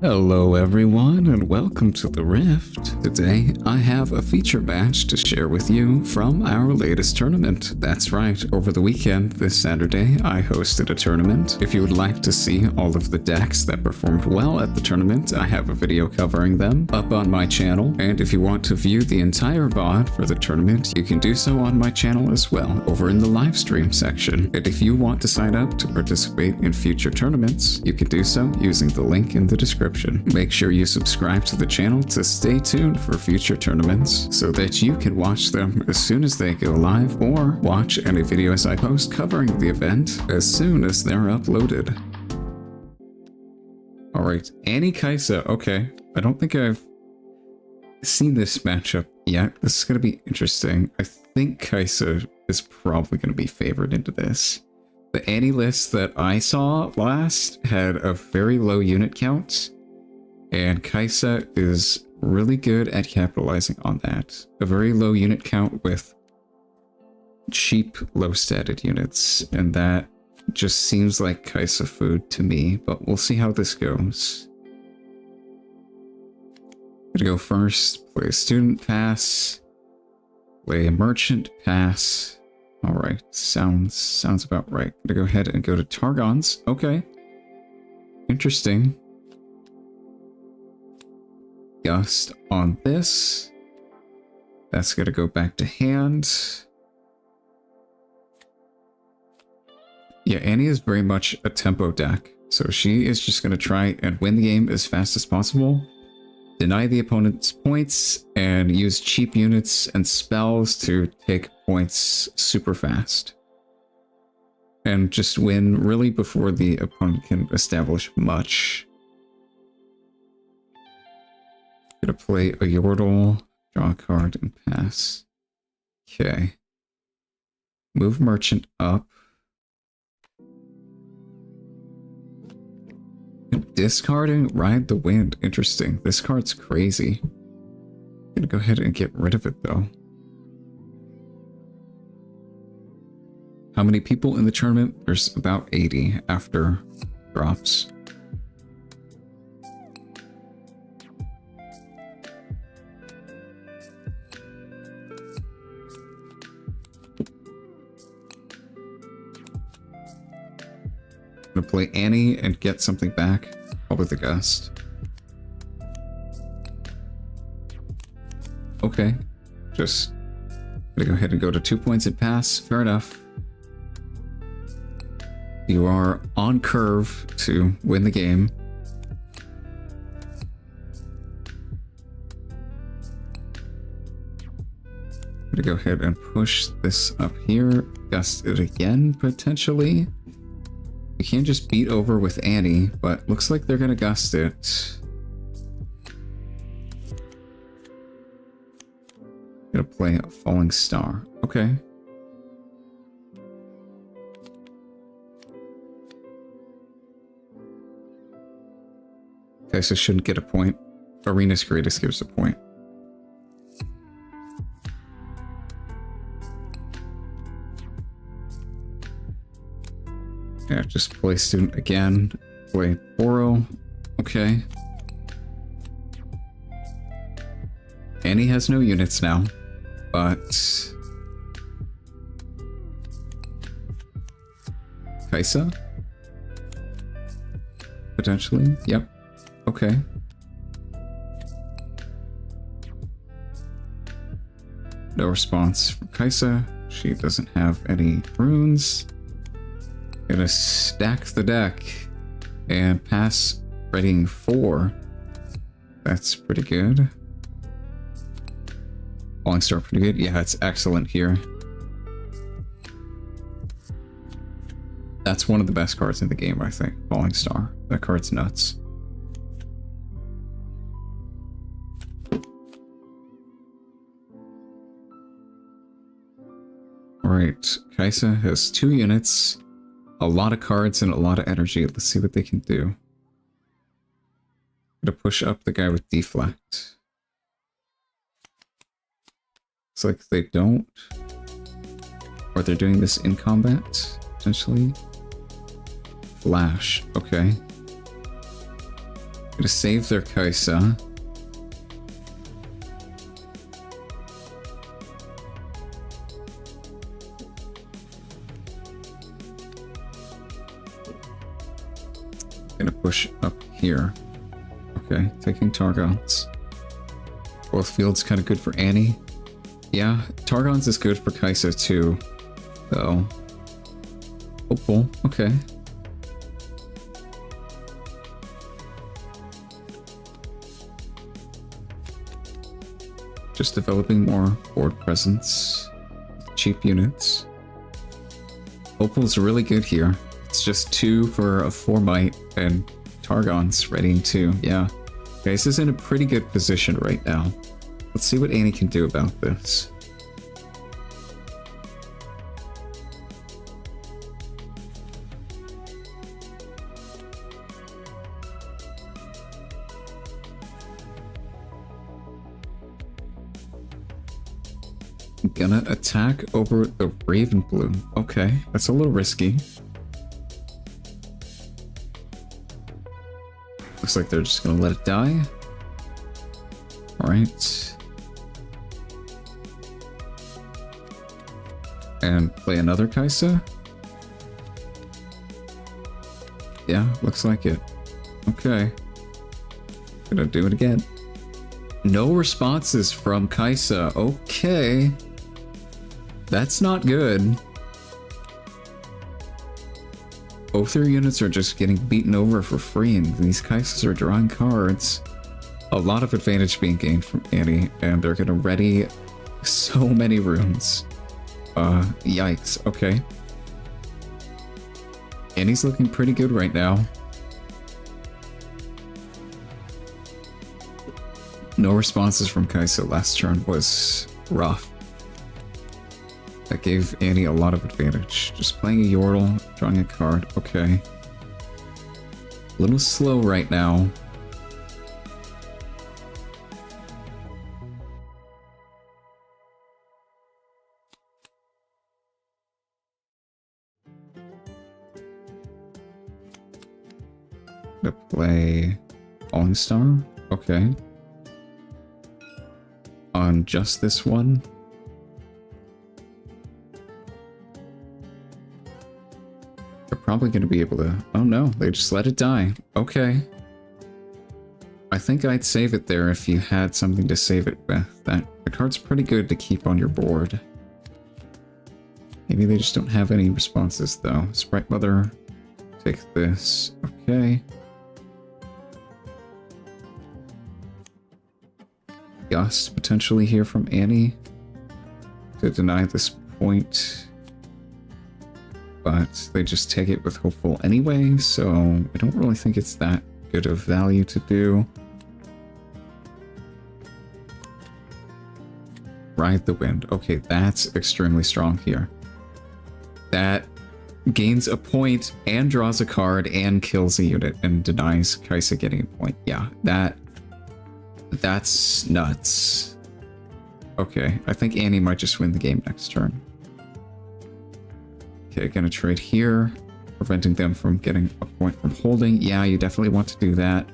Hello everyone and welcome to the Rift. Today I have a feature match to share with you from our latest tournament. That's right, over the weekend this Saturday I hosted a tournament. If you would like to see all of the decks that performed well at the tournament, I have a video covering them up on my channel, and if you want to view the entire VOD for the tournament, you can do so on my channel as well, over in the live stream section. And if you want to sign up to participate in future tournaments, you can do so using the link in the description. Make sure you subscribe to the channel to stay tuned for future tournaments so that you can watch them as soon as they go live, or watch any videos I post covering the event as soon as they're uploaded. Alright, Annie Kaisa. Okay, I don't think I've seen this matchup yet. This is going to be interesting. I think Kaisa is probably going to be favored into this. The Annie list that I saw last had a very low unit count, and Kaisa is really good at capitalizing on that. A very low unit count with cheap, low-statted units, and that just seems like Kaisa food to me, but we'll see how this goes. Gonna go first, play a student pass, play a merchant pass. Alright, sounds about right. Gonna go ahead and go to Targons. Okay. Interesting. Gust on this. That's gonna go back to hand. Yeah, Annie is very much a tempo deck, so she is just gonna try and win the game as fast as possible, deny the opponent's points, and use cheap units and spells to take points super fast. And just win really before the opponent can establish much. Gonna play a Yordle, draw a card, and pass. Okay. Move Merchant up. Discarding Ride the Wind. Interesting. This card's crazy. Gonna go ahead and get rid of it though. How many people in the tournament? There's about 80 after drops. Gonna play Annie and get something back. Probably the Gust. Okay. Just gonna go ahead and go to 2 points and pass. Fair enough. You are on curve to win the game. I'm gonna go ahead and push this up here. Gust it again, potentially. You can't just beat over with Annie, but looks like they're gonna gust it. Gonna play a Falling Star. Okay. Okay, so shouldn't get a point. Arena's Greatest gives a point. Yeah, just play Student again. Play Boro. Okay. Annie has no units now, but Kaisa? Potentially? Yep. Okay. No response from Kaisa. She doesn't have any runes. Gonna stack the deck and pass readying 4. That's pretty good. Falling Star pretty good. Yeah, it's excellent here. That's one of the best cards in the game, I think. Falling Star. That card's nuts. Alright, Kaisa has 2 units. A lot of cards and a lot of energy. Let's see what they can do. Gonna push up the guy with Deflect. Looks like they don't. Or they're doing this in combat, potentially. Flash, okay. Gonna save their Kaisa. Gonna push up here. Okay, taking Targons. Both fields kind of good for Annie. Yeah, Targons is good for Kaisa too, though. Hopeful, okay. Just developing more board presence. Cheap units. Hopeful's really good here. It's just 2 for a 4 might and Targon's readying 2, yeah. Okay, this is in a pretty good position right now. Let's see what Annie can do about this. Gonna attack over the Raven Bloom. Okay, that's a little risky. Looks like they're just gonna let it die. Alright. And play another Kaisa? Yeah, looks like it. Okay. Gonna do it again. No responses from Kaisa. Okay. That's not good. Both their units are just getting beaten over for free, and these Kaisas are drawing cards. A lot of advantage being gained from Annie, and they're gonna ready so many runes. Yikes. Okay. Annie's looking pretty good right now. No responses from Kaisa last turn was rough. That gave Annie a lot of advantage. Just playing a Yordle, drawing a card. Okay. A little slow right now. Gonna play Falling Star. Okay. On just this one. They're probably going to be able to... Oh no, they just let it die. Okay. I think I'd save it there if you had something to save it with. The card's pretty good to keep on your board. Maybe they just don't have any responses though. Sprite Mother, take this. Okay. Gust potentially here from Annie to deny this point. But they just take it with Hopeful anyway, so I don't really think it's that good of value to do. Ride the Wind. Okay, that's extremely strong here. That gains a point and draws a card and kills a unit and denies Kaisa getting a point. Yeah, that's nuts. Okay, I think Annie might just win the game next turn. Okay, gonna trade here, preventing them from getting a point from holding. Yeah, you definitely want to do that.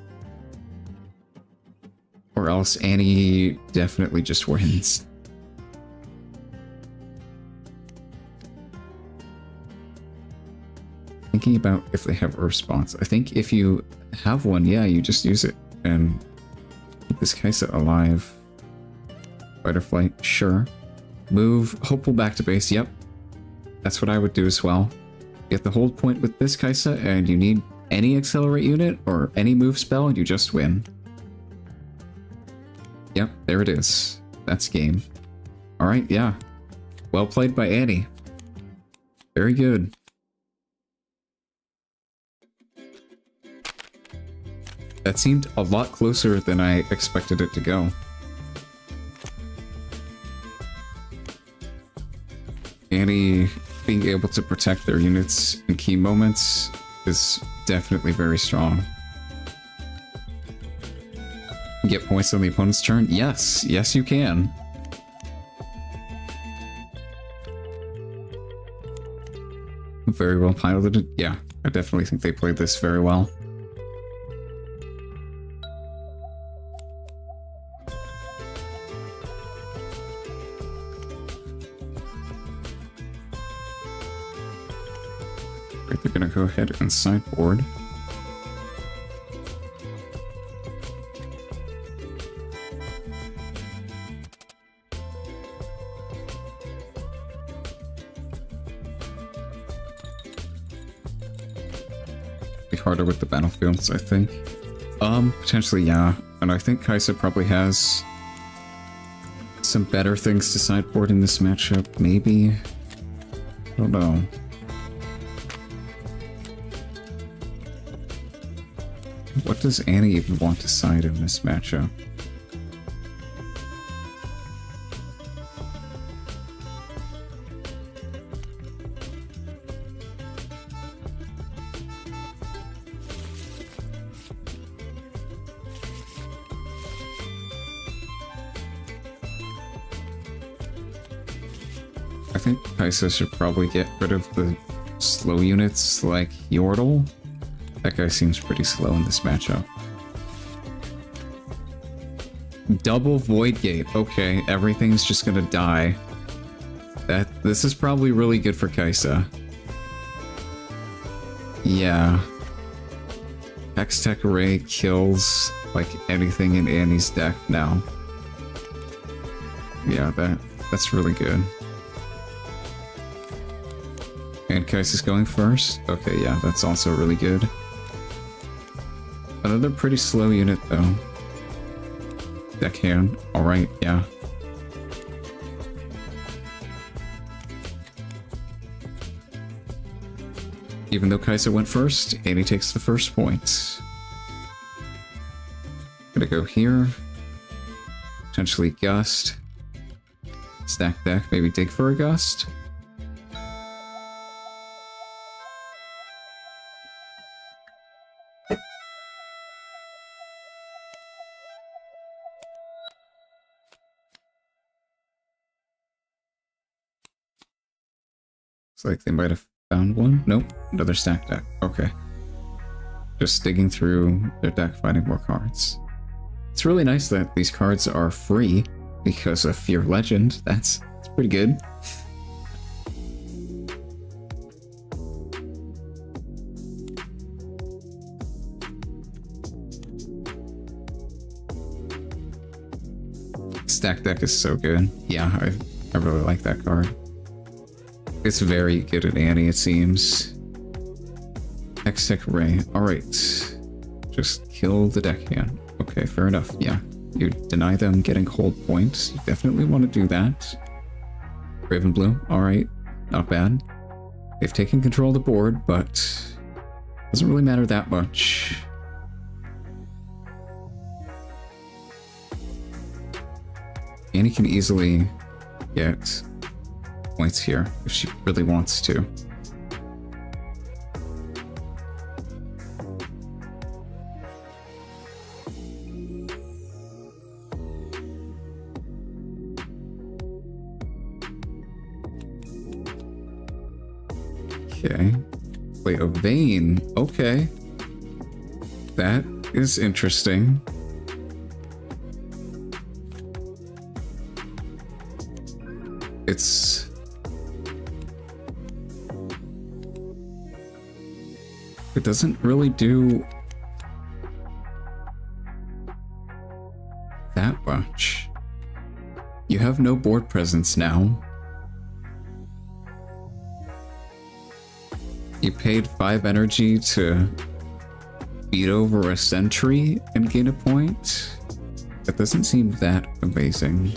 Or else Annie definitely just wins. Thinking about if they have a response. I think if you have one, yeah, you just use it and keep this Kaisa alive. Fight or flight, sure. Move Hopeful back to base, yep. That's what I would do as well. Get the hold point with this Kaisa, and you need any accelerate unit or any move spell, you just win. Yep, there it is. That's game. Alright, yeah. Well played by Annie. Very good. That seemed a lot closer than I expected it to go. Annie being able to protect their units in key moments is definitely very strong. Get points on the opponent's turn? Yes, yes you can. Very well piloted. Yeah, I definitely think they played this very well. ahead and sideboard. Be harder with the battlefields, I think. Potentially, yeah. And I think Kaisa probably has some better things to sideboard in this matchup, maybe? I don't know. What does Annie even want to side in this matchup? I think Kaisa should probably get rid of the slow units like Yordle. That guy seems pretty slow in this matchup. Double Void Gate. Okay, everything's just gonna die. This is probably really good for Kaisa. Yeah. Hextech Array kills like anything in Annie's deck now. Yeah, that's really good. And Kaisa's going first? Okay, yeah, that's also really good. Another pretty slow unit, though. Deckhand. Alright, yeah. Even though Kaisa went first, Annie takes the first point. Gonna go here. Potentially Gust. Stack deck, maybe dig for a Gust. Like they might have found one. Nope, another stack deck. Okay. Just digging through their deck, finding more cards. It's really nice that these cards are free because of Fear Legend. That's pretty good. Stack deck is so good. Yeah, I really like that card. It's very good at Annie, it seems. Hextech Ray. Alright. Just kill the deckhand. Okay, fair enough. Yeah. You deny them getting hold points. You definitely want to do that. Raven Blue. Alright. Not bad. They've taken control of the board, but doesn't really matter that much. Annie can easily get points here if she really wants to. Okay. Wait, a vein. Okay. That is interesting. It doesn't really do that much. You have no board presence now. You paid 5 energy to beat over a sentry and gain a point? That doesn't seem that amazing.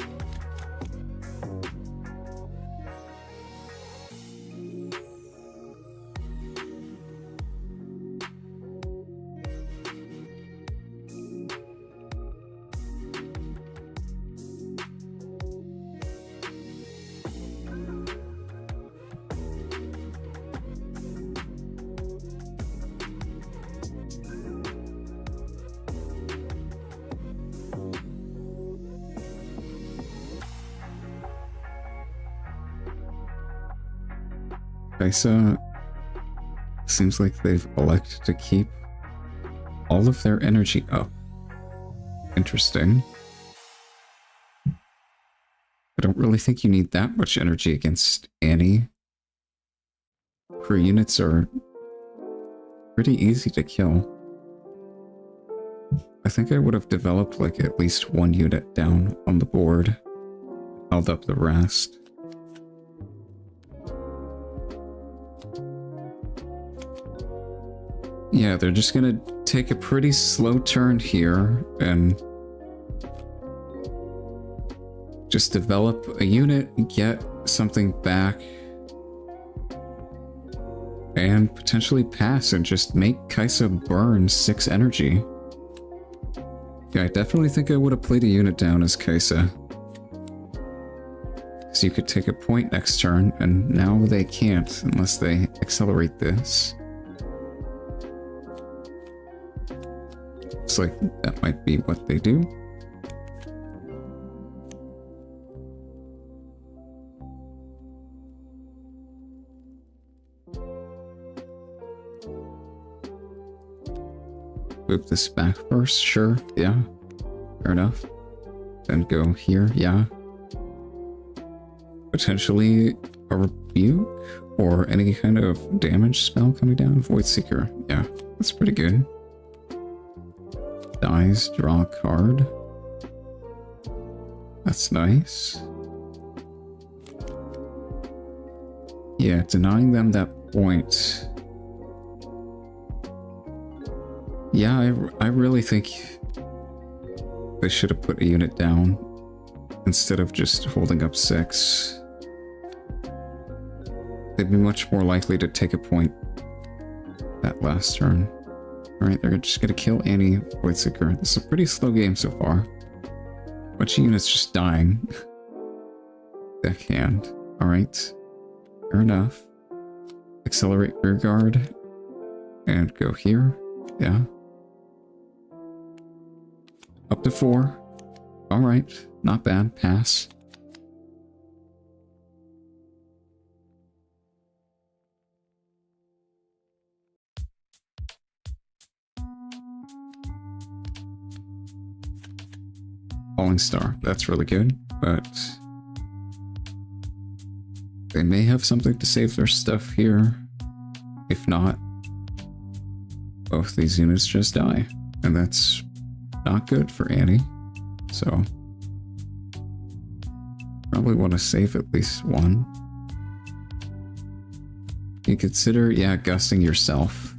Kaisa seems like they've elected to keep all of their energy up. Interesting. I don't really think you need that much energy against Annie. Her units are pretty easy to kill. I think I would have developed like at least one unit down on the board, held up the rest. Yeah, they're just gonna take a pretty slow turn here and just develop a unit, get something back, and potentially pass and just make Kaisa burn 6 energy. Yeah, I definitely think I would have played a unit down as Kaisa. So you could take a point next turn, and now they can't unless they accelerate this. Looks like that might be what they do. Move this back first, sure, yeah. Fair enough. Then go here, yeah. Potentially a rebuke or any kind of damage spell coming down. Void Seeker, yeah, that's pretty good. Dies, draw a card. That's nice. Yeah, denying them that point. Yeah, I really think they should have put a unit down instead of just holding up 6. They'd be much more likely to take a point that last turn. Alright, they're just gonna kill Annie, Void Seeker. This is a pretty slow game so far. Bunch of units just dying. Deckhand. Alright. Fair enough. Accelerate Rearguard. And go here. Yeah. Up to 4. Alright. Not bad. Pass. Falling Star. That's really good, but they may have something to save their stuff here. If not, both these units just die, and that's not good for Annie. So probably want to save at least one. You consider, yeah, gusting yourself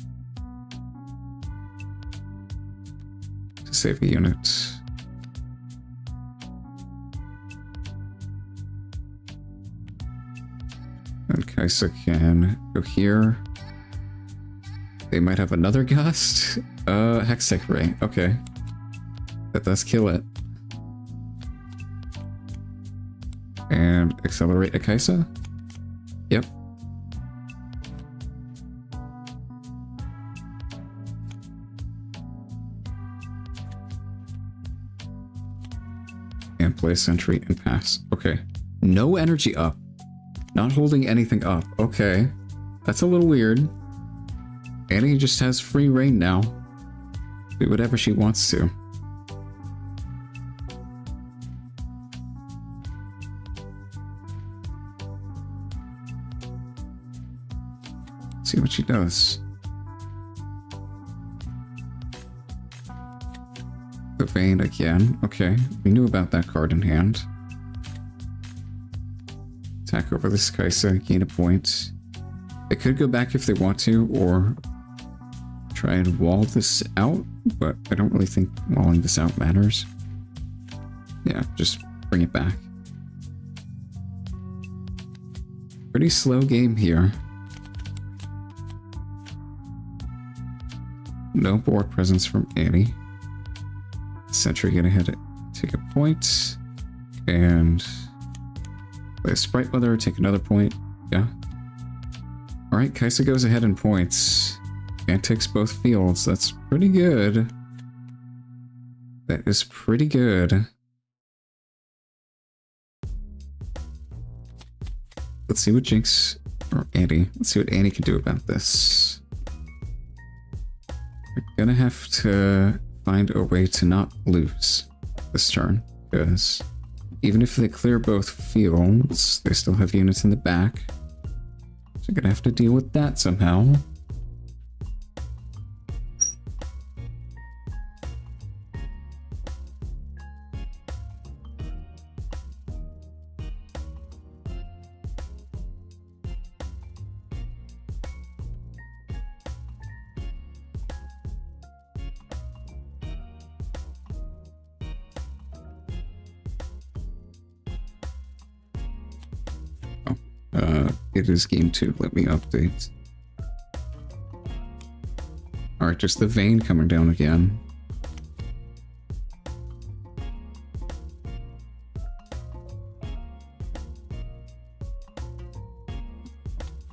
to save a unit. And Kaisa can go here. They might have another gust. Hextech Ray. Okay. That does kill it. And accelerate a Kaisa? Yep. And play a sentry and pass. Okay. No energy up. Not holding anything up. Okay. That's a little weird. Annie just has free reign now. Do whatever she wants to. See what she does. The Vein again. Okay. We knew about that card in hand. Attack over this Kaisa, gain a point. They could go back if they want to, or try and wall this out, but I don't really think walling this out matters. Yeah, just bring it back. Pretty slow game here. No board presence from Annie. Sentry gonna hit it. Take a point. And play a Sprite Mother, take another point. Yeah. Alright, Kaisa goes ahead in points. And takes both fields. That's pretty good. That is pretty good. Let's see what Jinx, or Annie, let's see what Annie can do about this. We're gonna have to find a way to not lose this turn, because even if they clear both fields, they still have units in the back. So I'm gonna have to deal with that somehow. It is game 2. Let me update. Alright, just the vein coming down again.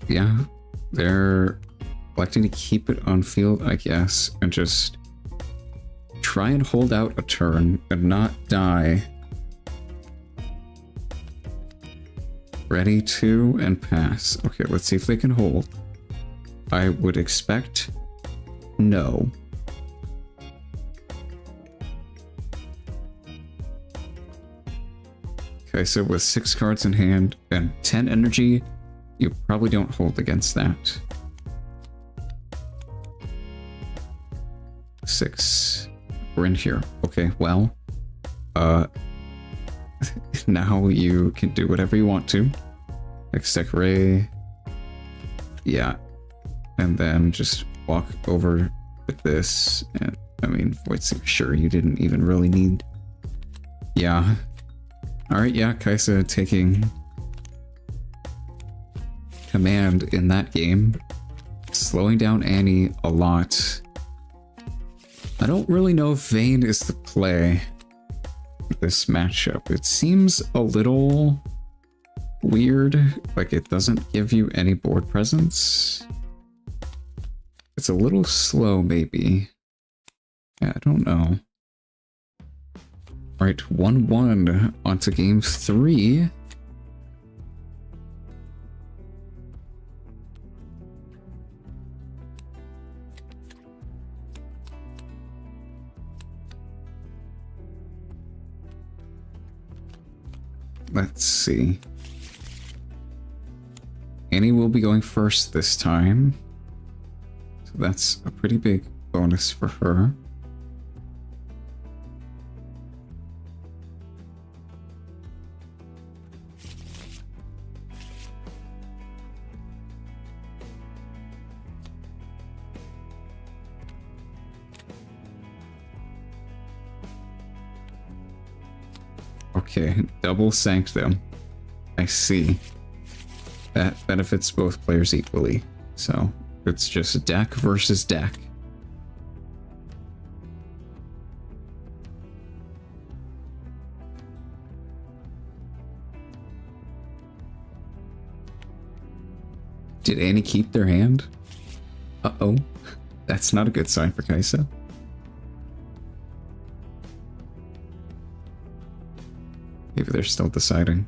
Yeah, they're electing to keep it on field, I guess, and just try and hold out a turn and not die. Ready to and pass. Okay, let's see if they can hold. I would expect no. Okay, so with 6 cards in hand and 10 energy, you probably don't hold against that. 6. We're in here. Okay, well, now you can do whatever you want to. Extec Ray. Yeah. And then just walk over with this. And I mean, Void Seeker, sure, you didn't even really need. Yeah. Alright, yeah, Kaisa taking command in that game. Slowing down Annie a lot. I don't really know if Vayne is the play with this matchup. It seems a little weird, like it doesn't give you any board presence. It's a little slow, maybe. Yeah, I don't know. Alright, 1-1 onto game 3. Let's see. Annie will be going first this time. So that's a pretty big bonus for her. Okay, double Sanctum. I see. That benefits both players equally. So it's just deck versus deck. Did Annie keep their hand? Uh-oh. That's not a good sign for Kaisa. Maybe they're still deciding.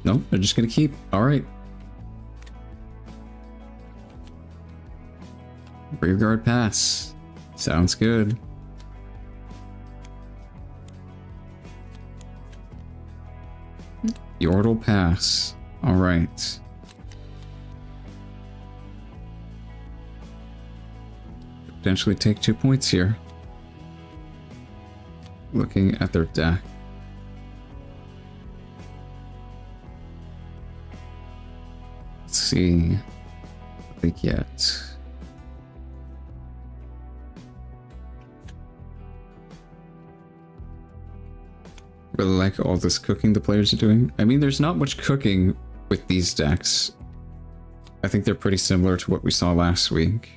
Nope, they're just gonna keep. Alright. Rearguard pass. Sounds good. Yordle pass. Alright. Potentially take 2 points here. Looking at their deck. Let's see what they get. Really like all this cooking the players are doing. I mean, there's not much cooking with these decks. I think they're pretty similar to what we saw last week.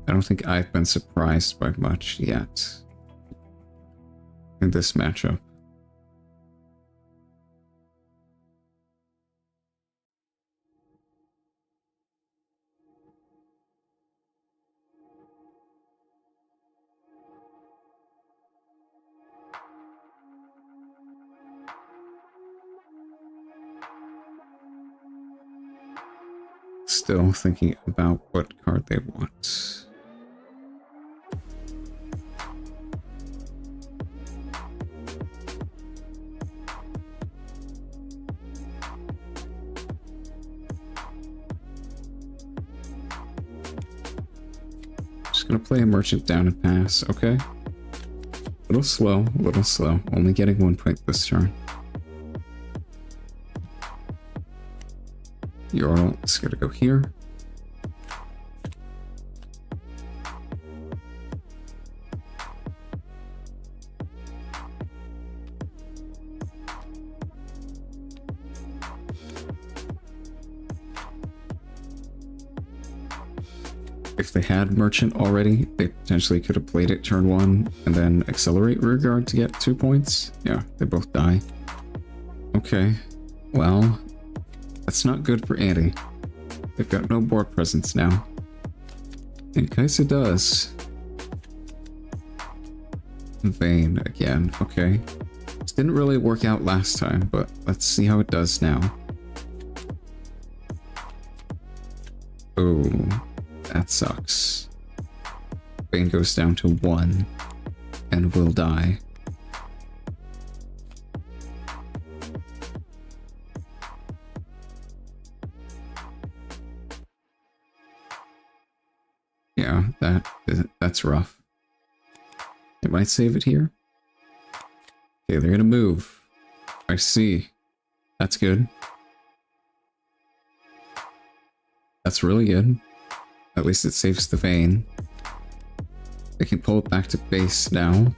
I don't think I've been surprised by much yet in this matchup. Still thinking about what card they want. Gonna play a merchant down and pass, okay. A little slow, only getting 1 point this turn. Urinal is gonna go here. If they had Merchant already, they potentially could have played it turn 1 and then accelerate Rearguard to get 2 points. Yeah, they both die. Okay, well, that's not good for Annie. They've got no board presence now. And Kaisa does. Vayne again, okay. This didn't really work out last time, but let's see how it does now. Oh. That sucks. Vayne goes down to 1 and will die. Yeah, that's rough. They might save it here. Okay, they're gonna move. I see. That's good. That's really good. At least it saves the Vayne. They can pull it back to base now.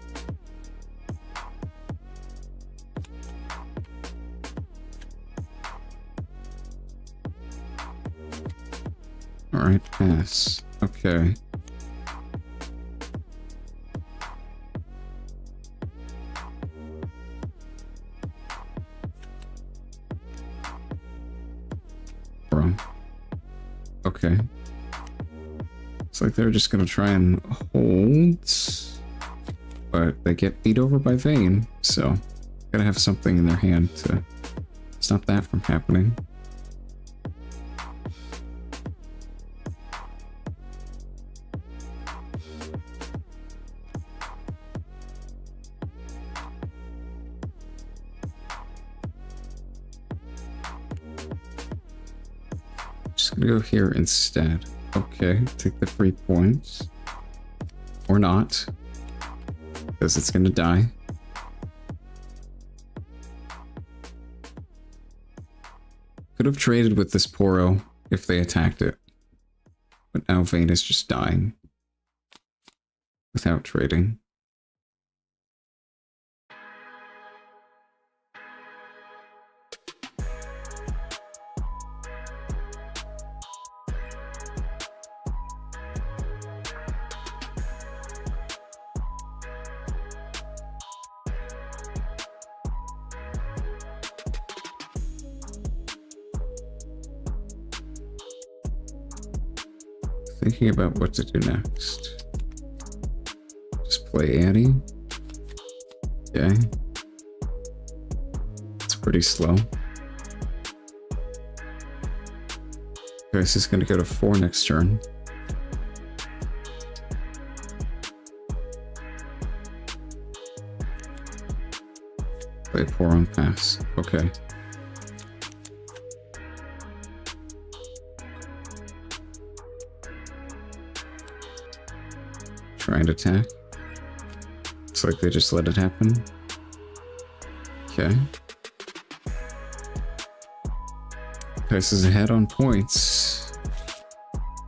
Alright, pass. Okay. Bro. Okay. It's like they're just gonna try and hold, but they get beat over by Vayne, so gotta have something in their hand to stop that from happening. Just gonna go here instead. Okay, take the free points. Or not. Because it's gonna die. Could have traded with this Poro if they attacked it. But now Vayne is just dying. Without trading. Thinking about what to do next. Just play Annie. Okay. It's pretty slow. This is going to go to 4 next turn. Play Pour on pass. Okay. Try and attack. Looks like they just let it happen. Okay. Dice is ahead on points.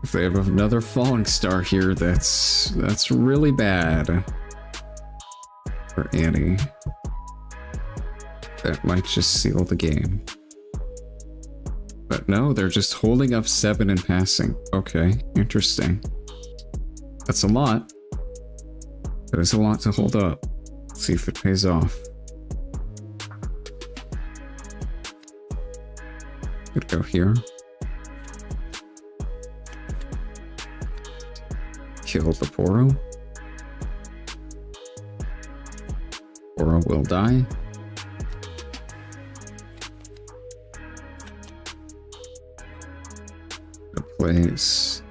If they have another falling star here, that's really bad for Annie. That might just seal the game. But no, they're just holding up 7 and passing. Okay, interesting. That's a lot. That is a lot to hold up. Let's see if it pays off. Could go here. Kill the Poro. Poro will die. Place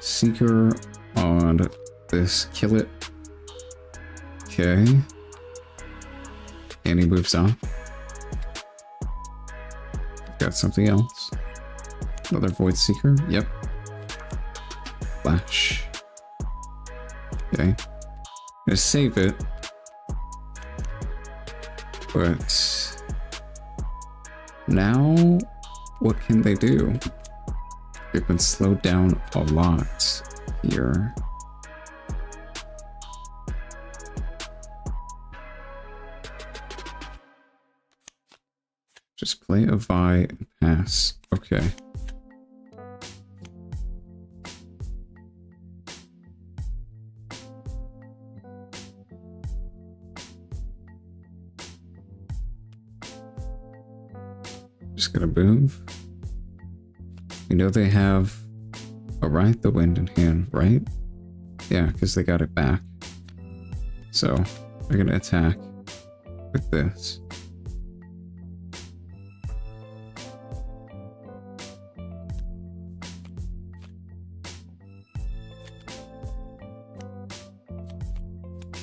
Seeker on this, kill it. Okay. And he moves on. Got something else. Another Void Seeker. Yep. Flash. Okay. Gonna save it. But now what can they do? They've been slowed down a lot here. Just play a Vi and pass. Okay. Just gonna move. We know they have a Ride the Wind in hand, right? Yeah, because they got it back. So they're gonna attack with this.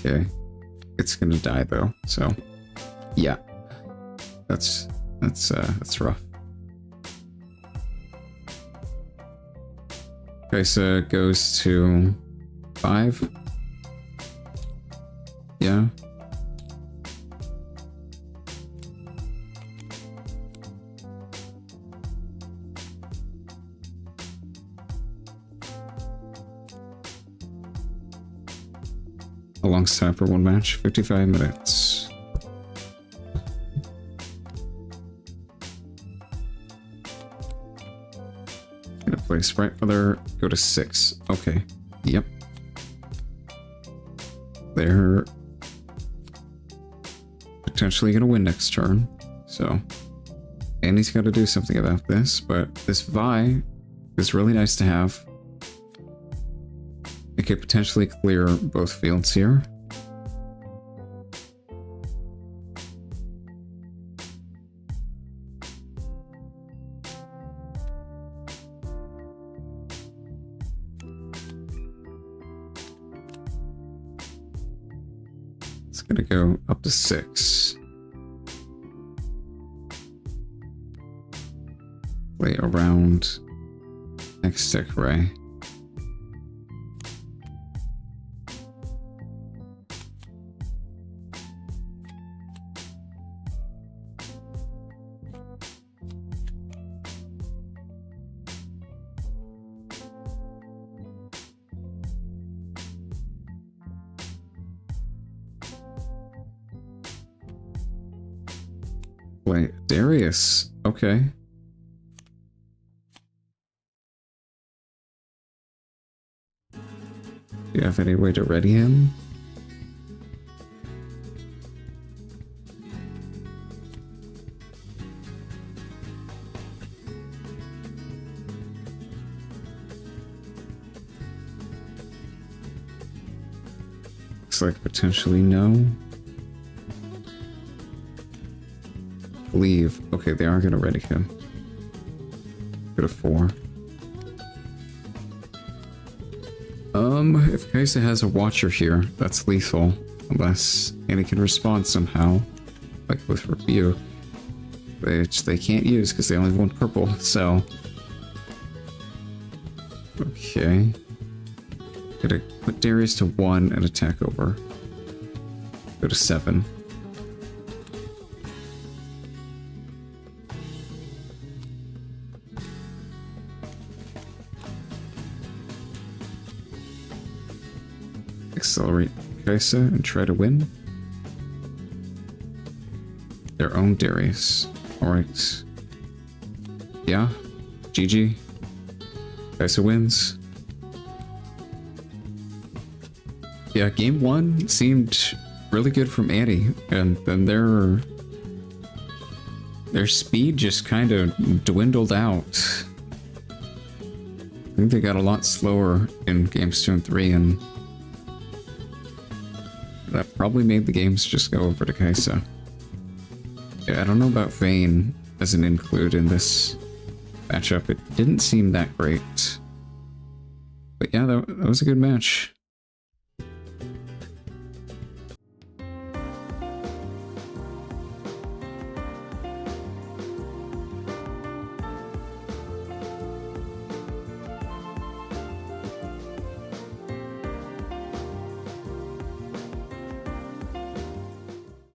Okay, it's gonna die though. So yeah, that's rough. Krita goes to 5. Yeah. A long time for one match, 55 minutes. Gonna play Sprite Mother, go to 6. Okay, yep. They're potentially gonna win next turn, so. And he's gotta do something about this, but this Vi is really nice to have. It could potentially clear both fields here. It's gonna go up to 6. Play around next tick ray. Wait, Darius. Okay. Do you have any way to ready him? Looks like potentially no. Leave. Okay, they are gonna ready him. Go to 4. If Krita has a Watcher here, that's lethal. Unless Annie can respond somehow. Like with Rebuke. Which they can't use because they only have 1 purple, so. Okay. Gonna put Darius to 1 and attack over. Go to 7. Accelerate Krita and try to win. Their own Darius. Alright. Yeah. GG. Krita wins. Yeah, game 1 seemed really good from Annie, and then their speed just kind of dwindled out. I think they got a lot slower in games 2 and 3, and that probably made the games just go over to Krita. Yeah, I don't know about Vayne as an include in this matchup. It didn't seem that great. But yeah, that was a good match.